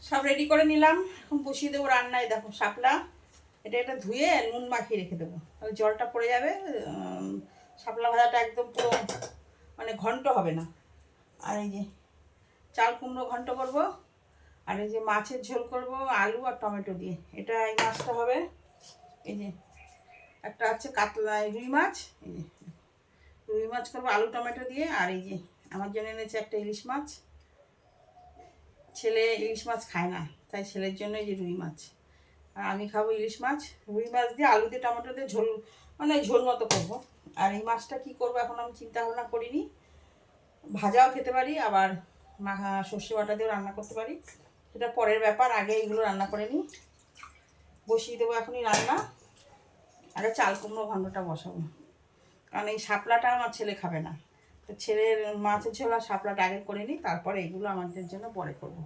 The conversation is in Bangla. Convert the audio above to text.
সব রেডি করে নিলাম, এখন বসিয়ে দেবো রান্নায়। দেখো শাপলা, এটা ধুয়ে নুন মাখিয়ে রেখে দেবো, তাহলে জলটা পড়ে যাবে, শাপলা ভাজাটা একদম পুরো মানে ঘন্ট হবে না। আর এই যে চাল কুমড়ো ঘন্ট করব, আর এই যে মাছের ঝোল করব আলু আর টমেটো দিয়ে। এটা এই মাছটা হবে, এই যে একটা আছে কাতলা রুই মাছ, এই যে রুই মাছ করবো আলু টমেটো দিয়ে। আর এই যে আমার জন্য এনেছে একটা ইলিশ মাছ, ছেলে ইলিশ মাছ খায় না, তাই ছেলের জন্য এই যে রুই মাছ, আর আমি খাবো ইলিশ মাছ। রুই মাছ দিয়ে আলু দিয়ে টমেটো দিয়ে ঝোল, মানে ঝোল মতো করবো। আর এই মাছটা কি করবো এখন আমি চিন্তা ভাবনা করিনি, ভাজাও খেতে পারি, আবার সর্ষে বাটা দিয়েও রান্না করতে পারি, সেটা পরের ব্যাপার। আগে এইগুলো রান্না করে নিই, বসিয়ে দেবো এখনই রান্না। আগে চাল কুমড়ো ঘন্টটা বসাবো, কারণ এই শাপলাটা আমার ছেলে খাবে না, তো ছেলের মাছের ঝোল আর শাপলাটা আগে করে নিই, তারপরে এইগুলো আমাদের জন্য পরে করবো।